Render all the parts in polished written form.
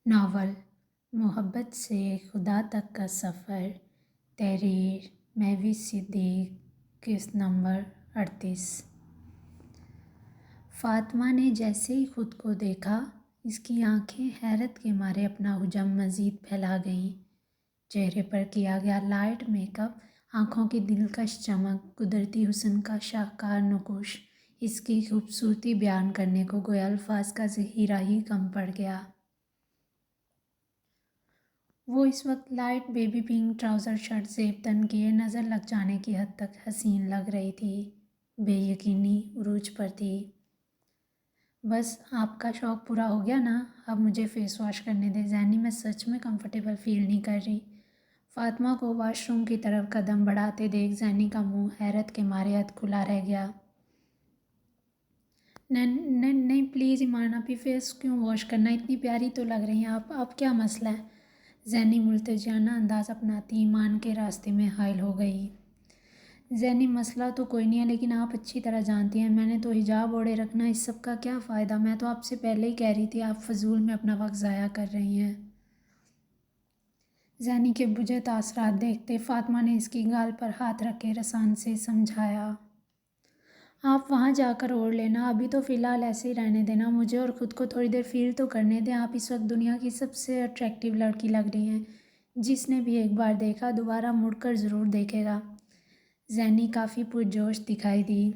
Novel محبت سے خدا تک کا سفر، تحریر مہوش صدیق، قسط نمبر 38۔ فاطمہ نے جیسے ہی خود کو دیکھا، اس کی آنکھیں حیرت کے مارے اپنا حجم مزید پھیلا گئیں۔ چہرے پر کیا گیا لائٹ میک اپ، آنکھوں کی دلکش چمک، قدرتی حسن کا شاہکار نقوش اس کی خوبصورتی بیان کرنے کو گویا الفاظ کا ذخیرہ ہی کم پڑ گیا۔ وہ اس وقت light baby pink trouser shirt زیب تن کیے نظر لگ جانے کی حد تک حسین لگ رہی تھی، بے یقینی عروج پر تھی۔ بس آپ کا شوق پورا ہو گیا نا، اب مجھے فیس واش کرنے دیں زینی، میں سچ میں کمفرٹیبل فیل نہیں کر رہی۔ فاطمہ کو واش روم کی طرف قدم بڑھاتے دیکھ زینی کا منہ حیرت کے مارے اد کھلا رہ گیا۔ نہیں پلیز ایمان آپی، فیس کیوں واش کرنا، اتنی پیاری تو لگ رہی ہیں آپ، اب کیا مسئلہ ہے؟ زینی ملتجیانہ انداز اپناتی ایمان کے راستے میں حائل ہو گئی۔ زینی مسئلہ تو کوئی نہیں ہے، لیکن آپ اچھی طرح جانتی ہیں میں نے تو حجاب اوڑھے رکھنا، اس سب کا کیا فائدہ؟ میں تو آپ سے پہلے ہی کہہ رہی تھی آپ فضول میں اپنا وقت ضائع کر رہی ہیں۔ زینی کے بجھے تاثرات دیکھتے فاطمہ نے اس کی گال پر ہاتھ رکھ کے رسان سے سمجھایا، آپ وہاں جا کر اوڑھ لینا، ابھی تو فی الحال ایسے ہی رہنے دینا، مجھے اور خود کو تھوڑی دیر فیل تو کرنے دیں۔ آپ اس وقت دنیا کی سب سے اٹریکٹیو لڑکی لگ رہی ہیں، جس نے بھی ایک بار دیکھا دوبارہ مڑ کر ضرور دیکھے گا۔ زینی کافی پرجوش دکھائی دی۔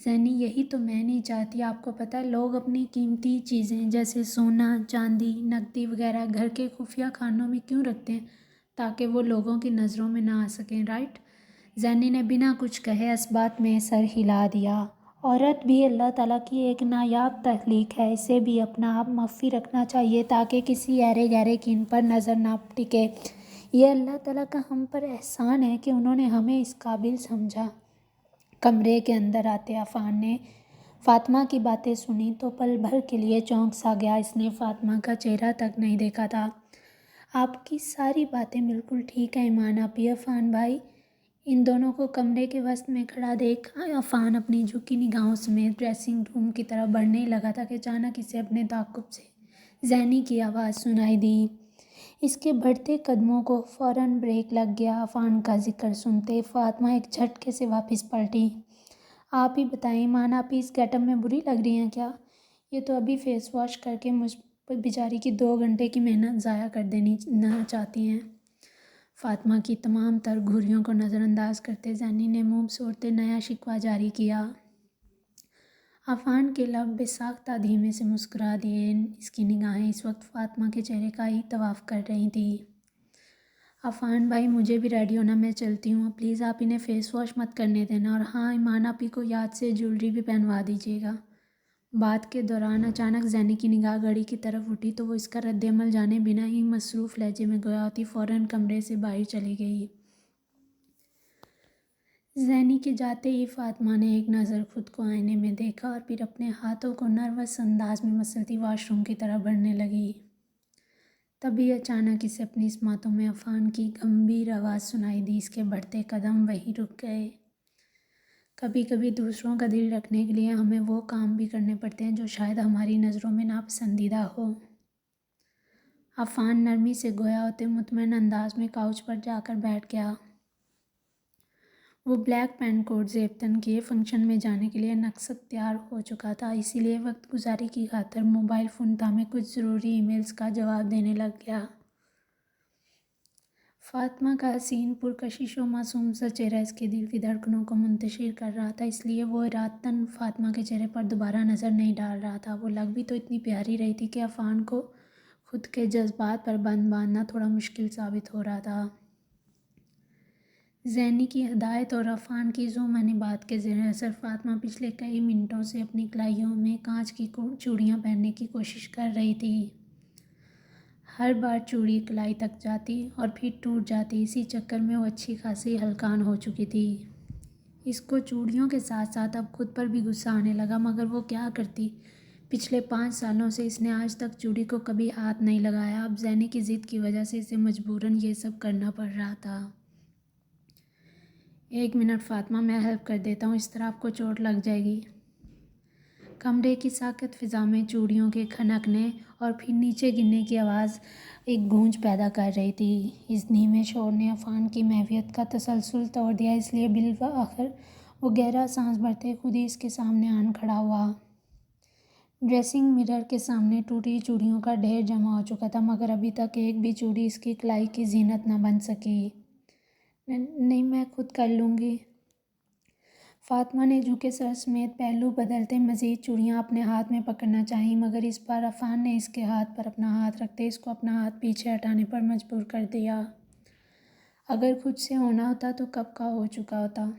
زینی یہی تو میں نہیں چاہتی، آپ کو پتہ ہے لوگ اپنی قیمتی چیزیں جیسے سونا، چاندی، نقدی وغیرہ گھر کے خفیہ خانوں میں کیوں رکھتے ہیں؟ تاکہ وہ لوگوں کی نظروں میں نہ آ سکیں، رائٹ؟ زینی نے بنا کچھ کہے اس بات میں سر ہلا دیا۔ عورت بھی اللہ تعالیٰ کی ایک نایاب تخلیق ہے، اسے بھی اپنا آپ مخفی رکھنا چاہیے تاکہ کسی ایرے گہرے کی ان پر نظر نہ ٹکے۔ یہ اللہ تعالیٰ کا ہم پر احسان ہے کہ انہوں نے ہمیں اس قابل سمجھا۔ کمرے کے اندر آتے عفان نے فاطمہ کی باتیں سنی تو پل بھر کے لیے چونک سا گیا، اس نے فاطمہ کا چہرہ تک نہیں دیکھا تھا۔ آپ کی ساری باتیں بالکل ٹھیک ہیں ایمان آپی، عفان بھائی۔ ان دونوں کو کمرے کے وسط میں کھڑا دیکھ عفان اپنی جھکی نگاہوں سمیت ڈریسنگ روم کی طرف بڑھنے ہی لگا تھا کہ اچانک اسے اپنے تعاقب سے زینی کی آواز سنائی دی۔ اس کے بڑھتے قدموں کو فوراً بریک لگ گیا۔ عفان کا ذکر سنتے فاطمہ ایک جھٹکے سے واپس پلٹی۔ آپ ہی بتائیں ایمان آپی، اس گیٹ اپ میں بری لگ رہی ہیں کیا؟ یہ تو ابھی فیس واش کر کے مجھ بیچاری کی 2 گھنٹے کی محنت ضائع کر دینی نہ چاہتی ہیں۔ فاطمہ کی تمام تر گھریوں کو نظر انداز کرتے زینی نے منہ سوڑتے نیا شکوہ جاری کیا۔ عفان کے لب بے ساختہ دھیمے سے مسکرا دیے، اس کی نگاہیں اس وقت فاطمہ کے چہرے کا ہی طواف کر رہی تھیں۔ عفان بھائی مجھے بھی ریڈی ہونا، میں چلتی ہوں، پلیز آپ انہیں فیس واش مت کرنے دینا، اور ہاں ایمان آپی کو یاد سے جیولری بھی پہنوا دیجیے گا۔ بات کے دوران اچانک زینی کی نگاہ گھڑی کی طرف اٹھی تو وہ اس کا رد عمل جانے بنا ہی مصروف لہجے میں گویا ہوتی فوراً کمرے سے باہر چلی گئی۔ زینی کے جاتے ہی فاطمہ نے ایک نظر خود کو آئینے میں دیکھا اور پھر اپنے ہاتھوں کو نروس انداز میں مسلتی واش روم کی طرف بڑھنے لگی۔ تبھی اچانک اسے اپنی سماعتوں میں عفان کی گمبھیر آواز سنائی دی، اس کے بڑھتے قدم وہیں رک گئے۔ کبھی کبھی دوسروں کا دل رکھنے کے لیے ہمیں وہ کام بھی کرنے پڑتے ہیں جو شاید ہماری نظروں میں ناپسندیدہ ہو۔ عفان نرمی سے گویا ہوتے مطمئن انداز میں کاؤچ پر جا کر بیٹھ گیا۔ وہ بلیک پینٹ کوٹ زیب تن کیے فنکشن میں جانے کے لیے نقصد تیار ہو چکا تھا، اسی لیے وقت گزاری کی خاطر موبائل فون تھامے کچھ ضروری ای میلز کا جواب دینے لگ گیا۔ فاطمہ کا حسین پرکشش و معصوم سا چہرہ اس کے دل کی دھڑکنوں کو منتشر کر رہا تھا، اس لیے وہ ارادتاً فاطمہ کے چہرے پر دوبارہ نظر نہیں ڈال رہا تھا۔ وہ لگ بھی تو اتنی پیاری رہی تھی کہ عفان کو خود کے جذبات پر بند باندھنا تھوڑا مشکل ثابت ہو رہا تھا۔ زینی کی ہدایت اور عفان کی ذومعنی بات کے زیر اثر فاطمہ پچھلے کئی منٹوں سے اپنی کلائیوں میں کانچ کی چوڑیاں پہننے کی کوشش کر رہی تھی۔ ہر بار چوڑی کلائی تک جاتی اور پھر ٹوٹ جاتی، اسی چکر میں وہ اچھی خاصی ہلکان ہو چکی تھی۔ اس کو چوڑیوں کے ساتھ ساتھ اب خود پر بھی غصہ آنے لگا، مگر وہ کیا کرتی؟ پچھلے 5 سالوں سے اس نے آج تک چوڑی کو کبھی ہاتھ نہیں لگایا، اب زینی کی ضد کی وجہ سے اسے مجبوراً یہ سب کرنا پڑ رہا تھا۔ 1 منٹ فاطمہ، میں ہیلپ کر دیتا ہوں، اس طرح آپ کو چوٹ لگ جائے گی۔ کمرے کی ساکت فضا میں چوڑیوں کے کھنکنے اور پھر نیچے گرنے کی آواز ایک گونج پیدا کر رہی تھی۔ اس دھیمے شور نے عفان کی محویت کا تسلسل توڑ دیا، اس لیے بالآخر وہ گہرا سانس بھرتے خود ہی اس کے سامنے آن کھڑا ہوا۔ ڈریسنگ مرر کے سامنے ٹوٹی چوڑیوں کا ڈھیر جمع ہو چکا تھا، مگر ابھی تک ایک بھی چوڑی اس کی کلائی کی زینت نہ بن سکی۔ نہیں، میں خود کر لوں گی۔ فاطمہ نے جھکے سر سمیت پہلو بدلتے مزید چوڑیاں اپنے ہاتھ میں پکڑنا چاہییں، مگر اس بار عفان نے اس کے ہاتھ پر اپنا ہاتھ رکھتے اس کو اپنا ہاتھ پیچھے ہٹانے پر مجبور کر دیا۔ اگر خود سے ہونا ہوتا تو کب کا ہو چکا ہوتا۔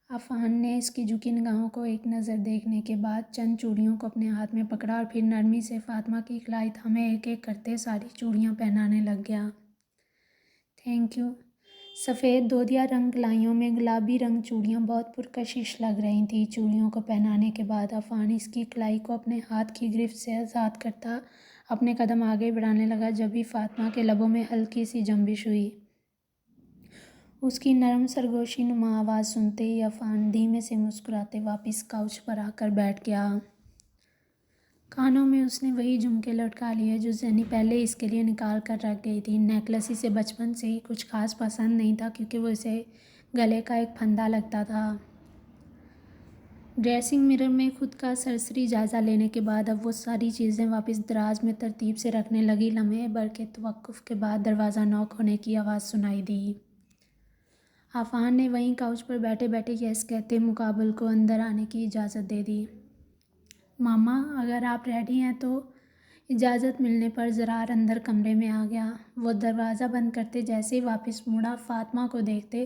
عفان نے اس کی جھکی نگاہوں کو ایک نظر دیکھنے کے بعد چند چوڑیوں کو اپنے ہاتھ میں پکڑا اور پھر نرمی سے فاطمہ کی کلائی تھامے ایک ایک کرتے ساری چوڑیاں پہنانے لگ گیا۔ Thank you. سفید دودیا رنگ کلائیوں میں گلابی رنگ چوڑیاں بہت پرکشش لگ رہی تھیں۔ چوڑیوں کو پہنانے کے بعد عفان اس کی کلائی کو اپنے ہاتھ کی گرفت سے آزاد کرتا اپنے قدم آگے بڑھانے لگا، جبھی فاطمہ کے لبوں میں ہلکی سی جنبش ہوئی۔ اس کی نرم سرگوشی نما آواز سنتے ہی عفان دھیمے سے مسکراتے واپس کاؤچ پر آ کر بیٹھ گیا۔ کانوں میں اس نے وہی جھمکے لٹکا لیے جو زینی پہلے اس کے لیے نکال کر رکھ گئی تھی۔ نیکلس اسے بچپن سے ہی کچھ خاص پسند نہیں تھا کیونکہ وہ اسے گلے کا ایک پھندا لگتا تھا۔ ڈریسنگ مرر میں خود کا سرسری جائزہ لینے کے بعد اب وہ ساری چیزیں واپس دراز میں ترتیب سے رکھنے لگی۔ لمحے بھر کے توقف کے بعد دروازہ نوک ہونے کی آواز سنائی دی۔ عفان نے وہیں کاؤچ پر بیٹھے بیٹھے یس کہتے مقابل کو اندر آنے کی اجازت دے دی۔ ماما، اگر آپ ریڈی ہیں تو۔ اجازت ملنے پر زرار اندر کمرے میں آ گیا۔ وہ دروازہ بند کرتے جیسے ہی واپس مڑا، فاطمہ کو دیکھتے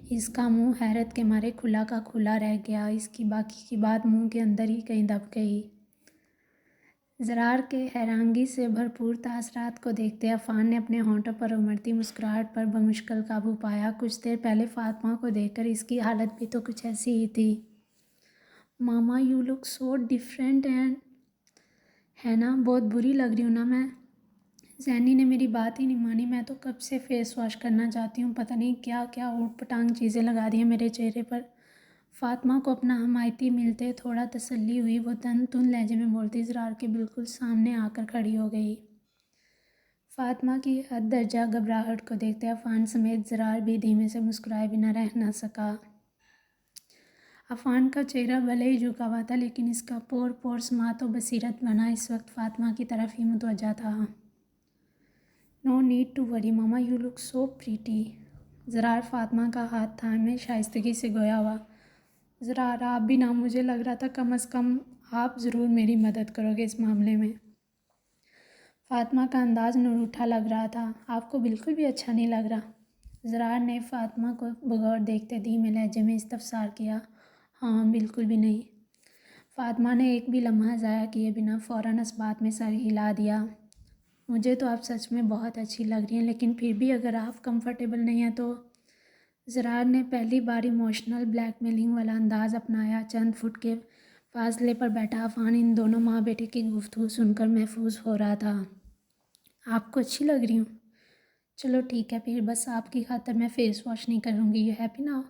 اس کا منہ حیرت کے مارے کھلا کا کھلا رہ گیا۔ اس کی باقی کی بات منہ کے اندر ہی کہیں دب گئی۔ زرار کے حیرانگی سے بھرپور تاثرات کو دیکھتے عفان نے اپنے ہونٹوں پر امڑتی مسکراہٹ پر بمشکل قابو پایا۔ کچھ دیر پہلے فاطمہ کو دیکھ کر اس کی حالت بھی تو کچھ ایسی ہی تھی۔ Mama, you look so different and, ہے نا؟ بہت بری لگ رہی ہوں نا میں؟ زینی نے میری بات ہی نہیں مانی۔ میں تو کب سے فیس واش کرنا چاہتی ہوں، پتہ نہیں کیا کیا اوٹ پٹانگ چیزیں لگا دی ہیں میرے چہرے پر۔ فاطمہ کو اپنا حمایتی ملتے تھوڑا تسلی ہوئی۔ وہ تن تن لہجے میں بولتی زرار کے بالکل سامنے آ کر کھڑی ہو گئی۔ فاطمہ کی حد درجہ گھبراہٹ کو دیکھتے عفان سمیت زرار بھی دھیمے سے مسکرائے بنا رہ نہ سکا۔ عفان کا چہرہ بھلے ہی جھکا ہوا تھا لیکن اس کا پور پور سماعت و بصیرت بنا اس وقت فاطمہ کی طرف ہی متوجہ تھا۔ نو need to worry mama, you look so pretty. Zarar Fatima کا ہاتھ تھامے شائستگی سے گویا ہوا۔ زرار، آپ بھی نہ، مجھے لگ رہا تھا کم از کم آپ ضرور میری مدد کرو گے اس معاملے میں۔ فاطمہ کا انداز نروٹھا لگ رہا تھا۔ آپ کو بالکل بھی اچھا نہیں لگ رہا؟ زرار نے فاطمہ کو بغور دیکھتے دھیمے لہجے میں استفسار کیا۔ ہاں، بالکل بھی نہیں۔ فاطمہ نے ایک بھی لمحہ ضائع کیے بنا فوراً اس بات میں سر ہلا دیا۔ مجھے تو آپ سچ میں بہت اچھی لگ رہی ہیں، لیکن پھر بھی اگر آپ کمفرٹیبل نہیں ہیں تو۔ زرار نے پہلی بار ایموشنل بلیک میلنگ والا انداز اپنایا۔ چند فٹ کے فاصلے پر بیٹھا عفان ان دونوں ماں بیٹے کی گفتگو سن کر محفوظ ہو رہا تھا۔ آپ کو اچھی لگ رہی ہوں؟ چلو ٹھیک ہے پھر، بس آپ کی خاطر میں فیس واش نہیں کروں گی، یو ہیپی ناؤ؟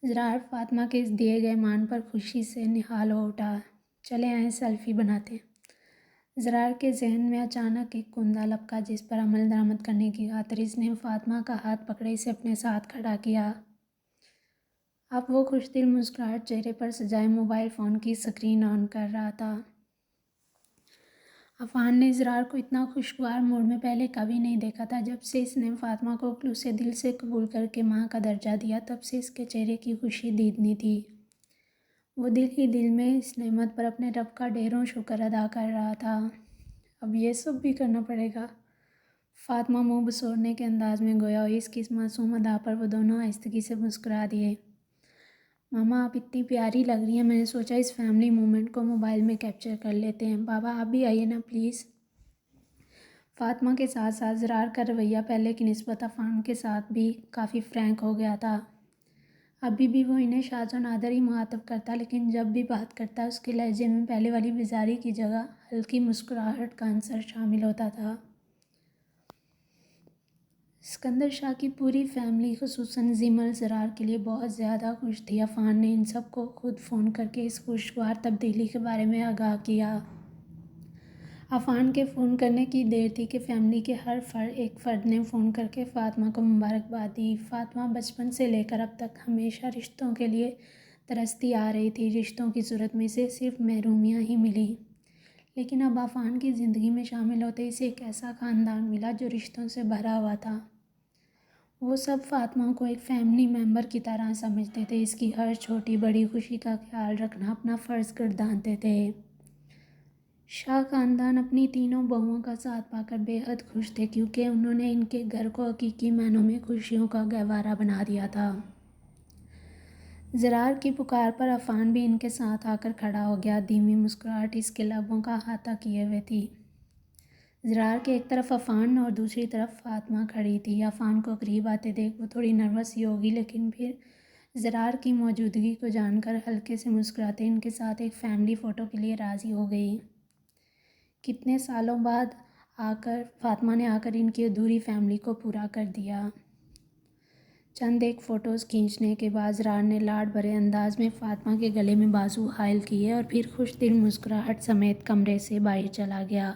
زرار فاطمہ کے اس دیے گئے مان پر خوشی سے نہال ہو اٹھا۔ چلے آئیں سیلفی بناتے ہیں۔ زرار کے ذہن میں اچانک ایک کندہ لپکا جس پر عمل درآمد کرنے کی خاطر اس نے فاطمہ کا ہاتھ پکڑے اسے اپنے ساتھ کھڑا کیا۔ اب وہ خوش دل مسکراہٹ چہرے پر سجائے موبائل فون کی سکرین آن کر رہا تھا۔ عفان نے زرار کو اتنا خوشگوار موڈ میں پہلے کبھی نہیں دیکھا تھا۔ جب سے اس نے فاطمہ کو خلوص دل سے قبول کر کے ماں کا درجہ دیا تب سے اس کے چہرے کی خوشی دیدنی تھی۔ وہ دل ہی دل میں اس نعمت پر اپنے رب کا ڈھیروں شکر ادا کر رہا تھا۔ اب یہ سب بھی کرنا پڑے گا؟ فاطمہ منہ بسوڑنے کے انداز میں گویا ہوئی۔ اس کی اس معصوم ادا پر وہ دونوں آہستگی سے مسکرا دیے۔ ماما، آپ اتنی پیاری لگ رہی ہیں، میں نے سوچا اس فیملی مومنٹ کو موبائل میں کیپچر کر لیتے ہیں۔ بابا آپ بھی آئیے نا پلیز۔ فاطمہ کے ساتھ ساتھ زرار کا رویہ پہلے کی نسبت عفان کے ساتھ بھی کافی فرینک ہو گیا تھا۔ ابھی بھی وہ انہیں شاذ و نادر ہی مخاطب کرتا لیکن جب بھی بات کرتا اس کے لہجے میں پہلے والی بیزاری کی جگہ ہلکی مسکراہٹ کا عنصر شامل ہوتا تھا۔ اسکندر شاہ کی پوری فیملی خصوصاً زیمل زرار کے لیے بہت زیادہ خوش تھی۔ عفان نے ان سب کو خود فون کر کے اس خوشگوار تبدیلی کے بارے میں آگاہ کیا۔ عفان کے فون کرنے کی دیر تھی کہ فیملی کے ہر ایک فرد نے فون کر کے فاطمہ کو مبارکباد دی۔ فاطمہ بچپن سے لے کر اب تک ہمیشہ رشتوں کے لیے ترستی آ رہی تھی۔ رشتوں کی صورت میں اسے صرف محرومیاں ہی ملی، لیکن اب عفان کی زندگی میں شامل ہوتے اسے ایک ایسا خاندان ملا جو رشتوں سے بھرا ہوا تھا۔ وہ سب فاطمہ کو ایک فیملی ممبر کی طرح سمجھتے تھے، اس کی ہر چھوٹی بڑی خوشی کا خیال رکھنا اپنا فرض گردانتے تھے۔ شاہ خاندان اپنی تینوں بہوؤں کا ساتھ پا کر بے حد خوش تھے، کیونکہ انہوں نے ان کے گھر کو حقیقی معنوں میں خوشیوں کا گہوارہ بنا دیا تھا۔ زرار کی پکار پر عفان بھی ان کے ساتھ آ کر کھڑا ہو گیا۔ دھیمی مسکراہٹ اس کے لبوں کا احاطہ کیے ہوئے تھی۔ زرار کے ایک طرف عفان اور دوسری طرف فاطمہ کھڑی تھی۔ عفان کو قریب آتے دیکھ وہ تھوڑی نروس ہی ہوگی، لیکن پھر زرار کی موجودگی کو جان کر ہلکے سے مسکراتے ان کے ساتھ ایک فیملی فوٹو کے لیے راضی ہو گئی۔ کتنے سالوں بعد فاطمہ نے آ کر ان کی ادھوری فیملی کو پورا کر دیا۔ چند ایک فوٹوز کھینچنے کے بعد زرار نے لاڈ بھرے انداز میں فاطمہ کے گلے میں بازو حائل کیے اور پھر خوش دل مسکراہٹ سمیت کمرے سے باہر چلا گیا۔